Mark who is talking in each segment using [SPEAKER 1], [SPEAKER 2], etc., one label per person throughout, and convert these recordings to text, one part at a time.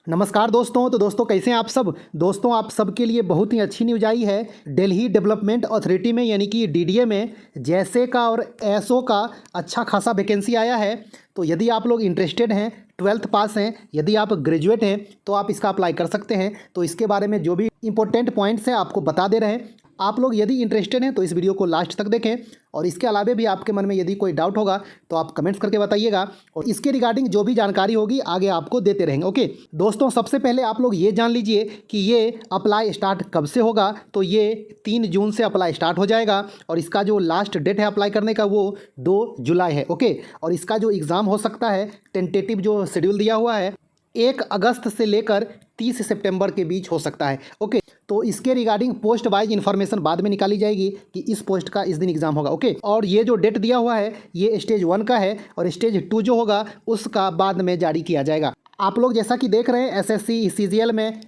[SPEAKER 1] नमस्कार दोस्तों। तो दोस्तों कैसे हैं आप सब। दोस्तों आप सबके लिए बहुत ही अच्छी न्यूज़ आई है। दिल्ली डेवलपमेंट अथॉरिटी में यानी कि डीडीए में जैसे का और एसओ का अच्छा खासा वैकेंसी आया है। तो यदि आप लोग इंटरेस्टेड हैं, 12th पास हैं, यदि आप ग्रेजुएट हैं तो आप इसका अप्लाई कर सकते हैं। तो इसके बारे में जो भी इंपॉर्टेंट पॉइंट्स हैं आपको बता दे रहे हैं। आप लोग यदि इंटरेस्टेड हैं तो इस वीडियो को लास्ट तक देखें और इसके अलावा भी आपके मन में यदि कोई डाउट होगा तो आप कमेंट्स करके बताइएगा और इसके रिगार्डिंग जो भी जानकारी होगी आगे आपको देते रहेंगे। ओके दोस्तों, सबसे पहले आप लोग ये जान लीजिए कि ये अप्लाई स्टार्ट कब से होगा। तो ये 3 जून से अप्लाई स्टार्ट हो जाएगा और इसका जो लास्ट डेट है अप्लाई करने का वो 2 जुलाई है। ओके, और इसका जो एग्ज़ाम हो सकता है, टेंटेटिव जो शेड्यूल दिया हुआ है, 1 अगस्त से लेकर 30 सितंबर के बीच हो सकता है। ओके, तो इसके रिगार्डिंग पोस्ट वाइज इन्फॉर्मेशन बाद में निकाली जाएगी कि इस पोस्ट का इस दिन एग्जाम होगा। ओके, और ये जो डेट दिया हुआ है ये स्टेज 1 का है और स्टेज 2 जो होगा उसका बाद में जारी किया जाएगा। आप लोग जैसा कि देख रहे हैं एसएससी सीजीएल में,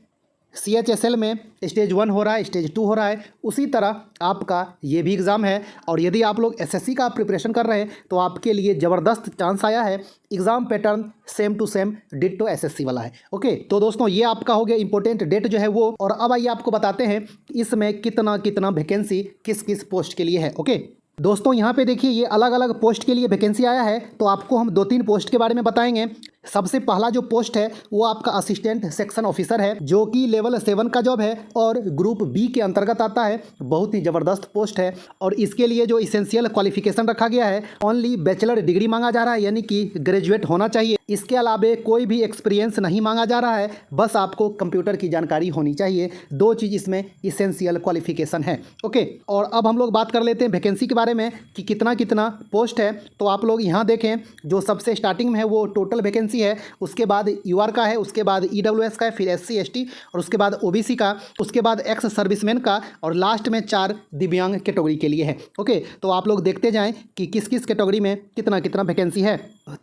[SPEAKER 1] सीएचएसएल में स्टेज 1 हो रहा है, स्टेज 2 हो रहा है, उसी तरह आपका ये भी एग्ज़ाम है। और यदि आप लोग एसएससी का प्रिपरेशन कर रहे हैं तो आपके लिए ज़बरदस्त चांस आया है। Exam pattern same to same ditto SSC वाला है। ओके, तो दोस्तों ये आपका हो गया इंपॉर्टेंट डेट जो है वो। और अब आइए आपको बताते हैं इसमें कितना कितना वैकेंसी किस किस पोस्ट के लिए है। ओके दोस्तों, यहाँ पे देखिए ये अलग अलग पोस्ट के लिए वैकेंसी आया है। तो आपको हम 2-3 पोस्ट के बारे में बताएंगे। सबसे पहला जो पोस्ट है वो आपका असिस्टेंट सेक्शन ऑफिसर है, जो कि लेवल 7 का जॉब है और ग्रुप बी के अंतर्गत आता है। बहुत ही ज़बरदस्त पोस्ट है और इसके लिए जो इसेंशियल क्वालिफिकेशन रखा गया है, ओनली बैचलर डिग्री मांगा जा रहा है, यानी कि ग्रेजुएट होना चाहिए। इसके अलावा कोई भी एक्सपीरियंस नहीं मांगा जा रहा है, बस आपको कंप्यूटर की जानकारी होनी चाहिए। 2 चीज़ इसमें इसेंशियल क्वालिफिकेशन है। ओके, और अब हम लोग बात कर लेते हैं वैकेंसी के बारे में कि कितना कितना पोस्ट है। तो आप लोग यहाँ देखें, जो सबसे स्टार्टिंग में है वो टोटल वैकेंसी है, उसके बाद यूआर का है, उसके बाद ईडब्ल्यूएस का है, फिर एससी एसटी और उसके बाद ओबीसी का, उसके बाद एक्स सर्विसमैन का और लास्ट में 4 दिव्यांग कैटेगरी के लिए है। ओके, तो आप लोग देखते जाएं कि किस किस कैटेगरी में कितना कितना वैकेंसी है।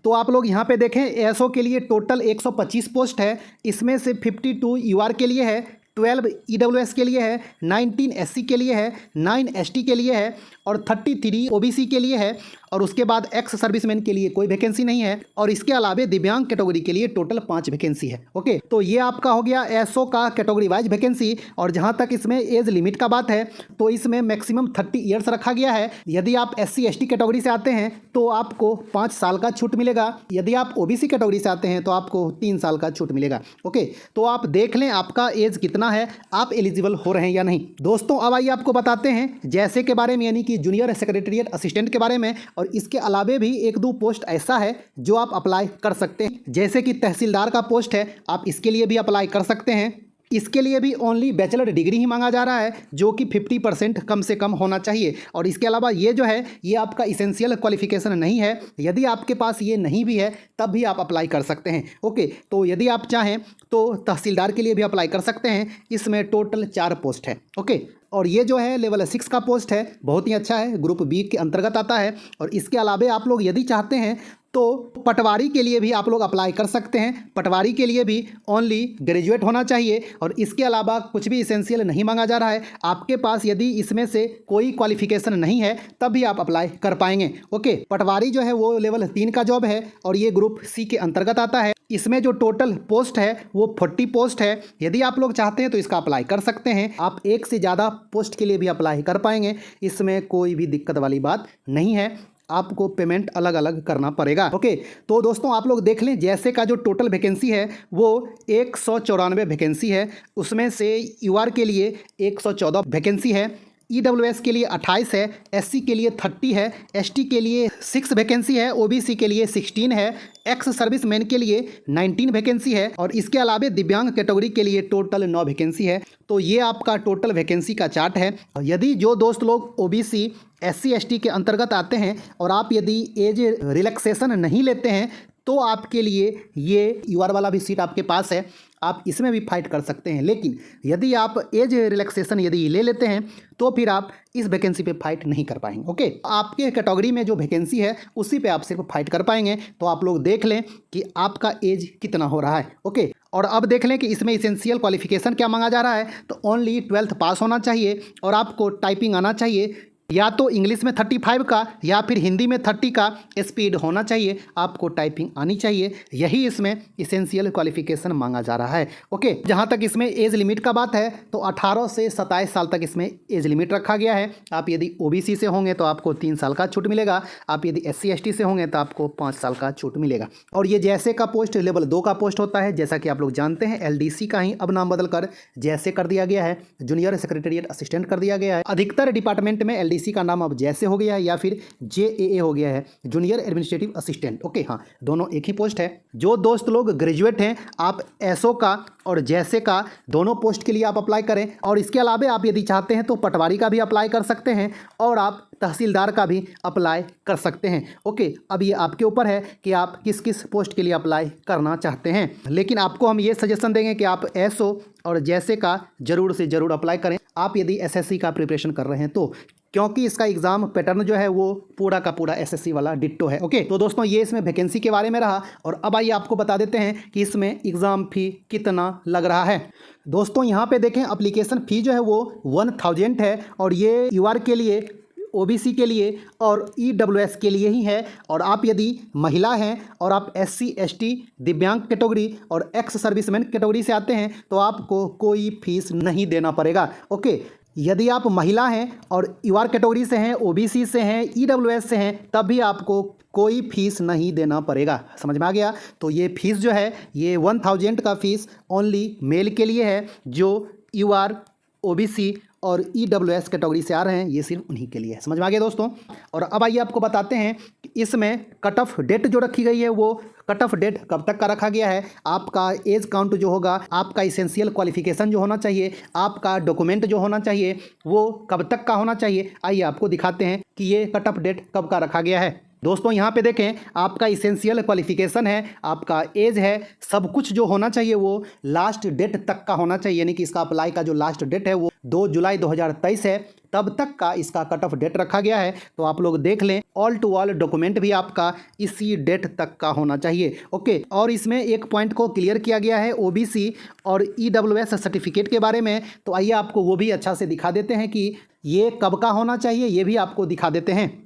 [SPEAKER 1] तो आप लोग यहाँ पे देखें, एएसओ के लिए टोटल 125 पोस्ट है। इसमें से 52 यूआर के लिए है, 12 ईडब्ल्यूएस के लिए है, 19 एससी के लिए है, 9 एसटी के लिए है और 33 ओबीसी के लिए है। और उसके बाद एक्स सर्विसमैन के लिए कोई वैकेंसी नहीं है। और इसके अलावा दिव्यांग कैटेगरी के लिए टोटल 5 वैकेंसी है। ओके, तो ये आपका हो गया एसओ का कैटेगरी वाइज वैकेंसी। और जहाँ तक इसमें एज लिमिट का बात है तो इसमें मैक्सिमम 30 ईयर्स रखा गया है। यदि आप एससी एसटी कैटेगरी से आते हैं तो आपको 5 साल का छूट मिलेगा। यदि आप ओबीसी कैटेगरी से आते हैं तो आपको 3 साल का छूट मिलेगा। ओके, तो आप देख लें आपका एज कितना है, आप एलिजिबल हो रहे हैं या नहीं। दोस्तों अब आइए आपको बताते हैं जैसे के बारे में, यानी कि जूनियर सेक्रेटेरिएट असिस्टेंट के बारे में। और इसके अलावा भी 1-2 पोस्ट ऐसा है जो आप अप्लाई कर सकते हैं, जैसे कि तहसीलदार का पोस्ट है, आप इसके लिए भी अप्लाई कर सकते हैं। इसके लिए भी ओनली बैचलर डिग्री ही मांगा जा रहा है, जो कि 50% कम से कम होना चाहिए। और इसके अलावा ये जो है ये आपका इसेंशियल क्वालिफिकेशन नहीं है। यदि आपके पास ये नहीं भी है तब भी आप अप्लाई कर सकते हैं। ओके, तो यदि आप चाहें तो तहसीलदार के लिए भी अप्लाई कर सकते हैं। इसमें टोटल 4 पोस्ट है। ओके, और ये जो है लेवल 6 का पोस्ट है, बहुत ही अच्छा है, ग्रुप बी के अंतर्गत आता है। और इसके अलावा आप लोग यदि चाहते हैं तो पटवारी के लिए भी आप लोग अप्लाई कर सकते हैं। पटवारी के लिए भी ओनली ग्रेजुएट होना चाहिए और इसके अलावा कुछ भी इसेंशियल नहीं मांगा जा रहा है। आपके पास यदि इसमें से कोई क्वालिफिकेशन नहीं है तब भी आप अप्लाई कर पाएंगे। ओके, पटवारी जो है वो लेवल 3 का जॉब है और ये ग्रुप सी के अंतर्गत आता है। इसमें जो टोटल पोस्ट है वो 40 पोस्ट है। यदि आप लोग चाहते हैं तो इसका अप्लाई कर सकते हैं। आप 1 से ज़्यादा पोस्ट के लिए भी अप्लाई कर पाएंगे, इसमें कोई भी दिक्कत वाली बात नहीं है। आपको पेमेंट अलग अलग करना पड़ेगा। ओके, तो दोस्तों आप लोग देख लें, जैसे का जो टोटल वैकेंसी है वो 194 वैकेंसी है। उसमें से यूआर के लिए 114 वैकेंसी है, ईडब्ल्यूएस के लिए 28 है, एससी के लिए 30 है, एसटी के लिए 6 वैकेंसी है, ओबीसी के लिए 16 है, एक्स सर्विसमैन के लिए 19 वैकेंसी है और इसके अलावा दिव्यांग कैटेगरी के लिए टोटल 9 वैकेंसी है। तो ये आपका टोटल वैकेंसी का चार्ट है। यदि जो दोस्त लोग ओबीसी एससी एसटी के अंतर्गत आते हैं और आप यदि एज रिलैक्सेशन नहीं लेते हैं तो आपके लिए ये यूआर वाला भी सीट आपके पास है, आप इसमें भी फाइट कर सकते हैं। लेकिन यदि आप एज रिलैक्सेशन यदि ले लेते हैं तो फिर आप इस वैकेंसी पे फाइट नहीं कर पाएंगे। ओके, आपके कैटेगरी में जो वैकेंसी है उसी पे आप सिर्फ फाइट कर पाएंगे। तो आप लोग देख लें कि आपका एज कितना हो रहा है। ओके, और अब देख लें कि इसमें इसेंशियल क्वालिफिकेशन क्या मांगा जा रहा है। तो ओनली 12th पास होना चाहिए और आपको टाइपिंग आना चाहिए। या तो इंग्लिश में 35 का या फिर हिंदी में 30 का स्पीड होना चाहिए, आपको टाइपिंग आनी चाहिए। यही इसमें इसेंशियल क्वालिफिकेशन मांगा जा रहा है। ओके, जहाँ तक इसमें एज लिमिट का बात है तो 18 से 27 साल तक इसमें एज लिमिट रखा गया है। आप यदि ओबीसी से होंगे तो आपको 3 साल का छूट मिलेगा, आप यदि SC ST से होंगे तो आपको 5 साल का छूट मिलेगा। और ये जैसे का पोस्ट लेवल 2 का पोस्ट होता है, जैसा कि आप लोग जानते हैं। LDC का ही अब नाम बदल कर जैसे कर दिया गया है, जूनियर सेक्रेटेरिएट असिस्टेंट कर दिया गया है। अधिकतर डिपार्टमेंट में LDC का नाम अब जैसे हो गया है या फिर JAA हो गया है, जूनियर एडमिनिस्ट्रेटिव असिस्टेंट। ओके, हाँ, दोनों एक ही पोस्ट है। जो दोस्त लोग ग्रेजुएट हैं, आप SO का और जैसे का दोनों पोस्ट के लिए आप अप्लाई करें। और इसके अलावा आप यदि चाहते हैं तो पटवारी का भी अप्लाई कर सकते हैं और आप तहसीलदार का भी अप्लाई कर सकते हैं। ओके, अब ये आपके ऊपर है कि आप किस किस पोस्ट के लिए अप्लाई करना चाहते हैं, लेकिन आपको हम ये सजेशन देंगे कि आप SO और जैसे का जरूर से ज़रूर अप्लाई करें, आप यदि SSC का प्रिपरेशन कर रहे हैं तो, क्योंकि इसका एग्ज़ाम पैटर्न जो है वो पूरा का पूरा SSC वाला डिट्टो है। ओके, तो दोस्तों ये इसमें वैकेंसी के बारे में रहा। और अब आइए आपको बता देते हैं कि इसमें एग्ज़ाम फ़ी कितना लग रहा है। दोस्तों यहाँ पे देखें, एप्लीकेशन फ़ी जो है वो 1000 है और ये UR के लिए, OBC के लिए और EWS के लिए ही है। और आप यदि महिला हैं और आप SC ST दिव्यांग कैटेगरी और एक्स सर्विसमैन कैटेगरी से आते हैं तो आपको कोई फीस नहीं देना पड़ेगा। ओके, यदि आप महिला हैं और UR कैटेगरी से हैं, OBC से हैं, EWS से हैं, तब भी आपको कोई फीस नहीं देना पड़ेगा। समझ में आ गया? तो ये फीस जो है ये 1000 का फीस ओनली मेल के लिए है, जो UR OBC और EWS कैटेगरी से आ रहे हैं, ये सिर्फ उन्हीं के लिए है। समझ में आ गया दोस्तों? और अब आइए आपको बताते हैं कि इसमें कट ऑफ डेट जो रखी गई है वो कट ऑफ डेट कब तक का रखा गया है। आपका एज काउंट जो होगा, आपका इसेंशियल क्वालिफिकेशन जो होना चाहिए, आपका डॉक्यूमेंट जो होना चाहिए वो कब तक का होना चाहिए। आइए आपको दिखाते हैं कि ये कट ऑफ डेट कब का रखा गया है। दोस्तों यहाँ पे देखें, आपका इसेंशियल क्वालिफिकेशन है, आपका एज है, सब कुछ जो होना चाहिए वो लास्ट डेट तक का होना चाहिए। यानी कि इसका अप्लाई का जो लास्ट डेट है वो 2 जुलाई 2023 है, तब तक का इसका कट ऑफ डेट रखा गया है। तो आप लोग देख लें, ऑल टू ऑल डॉक्यूमेंट भी आपका इसी डेट तक का होना चाहिए। ओके, और इसमें एक पॉइंट को क्लियर किया गया है OBC और EWS सर्टिफिकेट के बारे में। तो आइए आपको वो भी अच्छा से दिखा देते हैं कि ये कब का होना चाहिए, ये भी आपको दिखा देते हैं।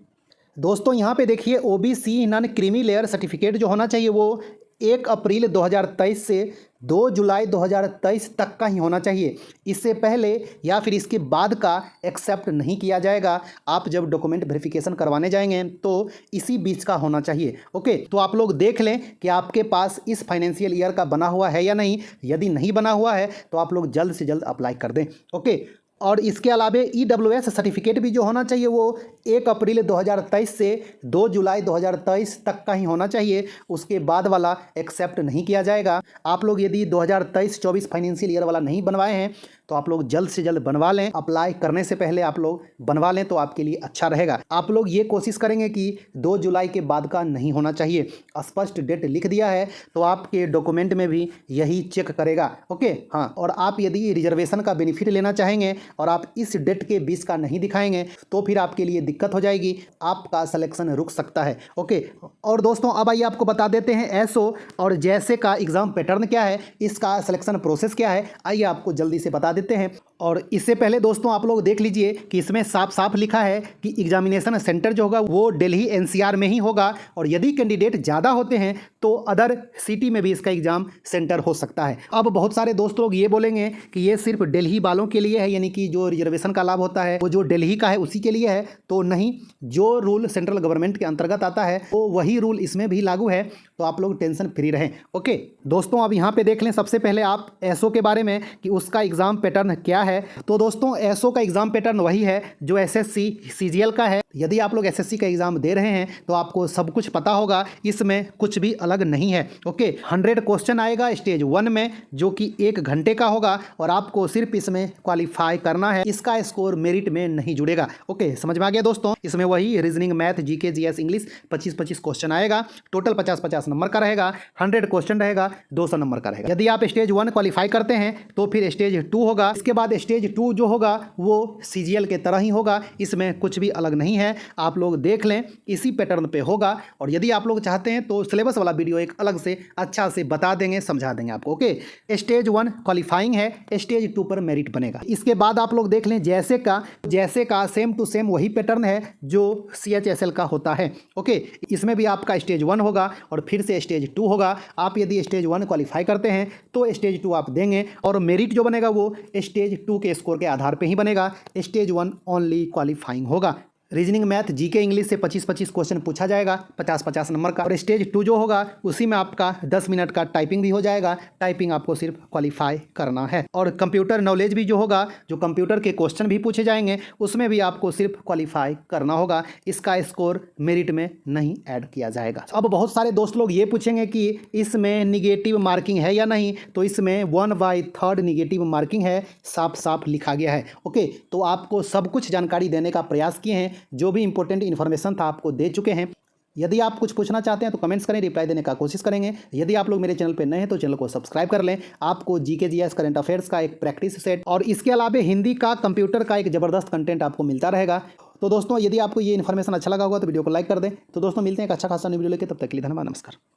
[SPEAKER 1] दोस्तों यहाँ पे देखिए, OBC non creamy layer certificate जो होना चाहिए वो 1 अप्रैल 2023 से 2 जुलाई 2023 तक का ही होना चाहिए। इससे पहले या फिर इसके बाद का एक्सेप्ट नहीं किया जाएगा। आप जब डॉक्यूमेंट वेरिफिकेशन करवाने जाएंगे तो इसी बीच का होना चाहिए। ओके, तो आप लोग देख लें कि आपके पास इस फाइनेंशियल ईयर का बना हुआ है या नहीं। यदि नहीं बना हुआ है तो आप लोग जल्द से जल्द अप्लाई कर दें। ओके, और इसके अलावा EWS सर्टिफिकेट भी जो होना चाहिए वो 1 अप्रैल 2023 से 2 जुलाई 2023 तक का ही होना चाहिए। उसके बाद वाला एक्सेप्ट नहीं किया जाएगा। आप लोग यदि 2023-24 फाइनेंशियल ईयर वाला नहीं बनवाए हैं तो आप लोग जल्द से जल्द बनवा लें। अप्लाई करने से पहले आप लोग बनवा लें तो आपके लिए अच्छा रहेगा। आप लोग ये कोशिश करेंगे कि 2 जुलाई के बाद का नहीं होना चाहिए। स्पष्ट डेट लिख दिया है तो आपके डॉक्यूमेंट में भी यही चेक करेगा। ओके, हाँ, और आप यदि रिजर्वेशन का बेनिफिट लेना चाहेंगे और आप इस डेट के 20 का नहीं दिखाएंगे तो फिर आपके लिए दिक्कत हो जाएगी, आपका सिलेक्शन रुक सकता है। ओके, और दोस्तों अब आइए आपको बता देते हैं SO और जैसे का एग्ज़ाम पैटर्न क्या है, इसका सिलेक्शन प्रोसेस क्या है। आइए आपको जल्दी से बता देते हैं। और इससे पहले दोस्तों आप लोग देख लीजिए कि इसमें साफ साफ लिखा है कि एग्जामिनेशन सेंटर जो होगा वो दिल्ली NCR में ही होगा। और यदि कैंडिडेट ज़्यादा होते हैं तो अदर सिटी में भी इसका एग्ज़ाम सेंटर हो सकता है। अब बहुत सारे दोस्त लोग ये बोलेंगे कि ये सिर्फ दिल्ली वालों के लिए है, यानी कि जो रिजर्वेशन का लाभ होता है वो जो दिल्ली का है उसी के लिए है। तो नहीं, जो रूल सेंट्रल गवर्नमेंट के अंतर्गत आता है तो वही रूल इसमें भी लागू है। तो आप लोग टेंशन फ्री रहें। ओके दोस्तों, अब यहाँ पे देख लें सबसे पहले आप SO के बारे में कि उसका एग्ज़ाम पैटर्न क्या है। तो दोस्तों SO का एग्ज़ाम पैटर्न वही है जो SSC CGL का है। यदि आप लोग SSC का एग्ज़ाम दे रहे हैं तो आपको सब कुछ पता होगा, इसमें कुछ भी अलग नहीं है। ओके, 100 क्वेश्चन आएगा स्टेज 1 में जो कि 1 घंटे का होगा और आपको सिर्फ इसमें क्वालिफाई करना है। इसका स्कोर मेरिट में नहीं जुड़ेगा। ओके, समझ में आ गया दोस्तों? इसमें वही reasoning, math, GK GS English 25-25 question आएगा। टोटल 50-50 नंबर का रहेगा, 100 क्वेश्चन रहेगा, 200 नंबर का रहेगा। यदि आप स्टेज 1 क्वालिफाई करते हैं तो फिर स्टेज 2 होगा। इसके बाद स्टेज 2 जो होगा वो CGL के तरह ही होगा, इसमें कुछ भी अलग नहीं है। आप लोग देख लें, इसी पैटर्न पे होगा। और यदि आप लोग चाहते हैं तो सिलेबस वाला वीडियो एक अलग से अच्छा से बता देंगे, समझा देंगे आपको। ओके, स्टेज 1 क्वालिफाइंग है, स्टेज 2 पर मेरिट बनेगा। इसके बाद आप लोग देख लें, जैसे का सेम टू सेम वही पैटर्न है जो CHSL का होता है। ओके, इसमें भी आपका स्टेज 1 होगा और फिर से स्टेज 2 होगा। आप यदि स्टेज 1 क्वालिफाई करते हैं तो स्टेज 2 आप देंगे और मेरिट जो बनेगा वो स्टेज 2 के स्कोर के आधार पे ही बनेगा। स्टेज 1 ओनली क्वालिफाइंग होगा। रीजनिंग, मैथ, जीके, इंग्लिश से 25-25 क्वेश्चन पूछा जाएगा, 50-50 नंबर का। और स्टेज 2 जो होगा उसी में आपका 10 मिनट का टाइपिंग भी हो जाएगा। टाइपिंग आपको सिर्फ क्वालिफाई करना है। और कंप्यूटर नॉलेज भी जो होगा, जो कंप्यूटर के क्वेश्चन भी पूछे जाएंगे, उसमें भी आपको सिर्फ क्वालिफाई करना होगा। इसका स्कोर मेरिट में नहीं ऐड किया जाएगा। अब बहुत सारे दोस्त लोग ये पूछेंगे कि इसमें निगेटिव मार्किंग है या नहीं, तो इसमें 1/3 निगेटिव मार्किंग है, साफ साफ लिखा गया है। ओके, तो आपको सब कुछ जानकारी देने का प्रयास किए हैं, जो भी इंपॉर्टेंट इन्फॉर्मेशन था आपको दे चुके हैं। यदि आप कुछ पूछना चाहते हैं तो कमेंट्स करें, रिप्लाई देने का कोशिश करेंगे। यदि आप लोग मेरे चैनल पे नए हैं तो चैनल को सब्सक्राइब कर लें। आपको जीके जीएस करंट अफेयर्स का एक प्रैक्टिस सेट और इसके अलावा हिंदी का, कंप्यूटर का एक ज़बरदस्त कंटेंट आपको मिलता रहेगा। तो दोस्तों, यदि आपको ये इन्फॉर्मेशन अच्छा लगा होगा तो वीडियो को लाइक कर दें। तो दोस्तों, मिलते हैं एक अच्छा खासा न्यू वीडियो लेके, तब तक के लिए धन्यवाद, नमस्कार।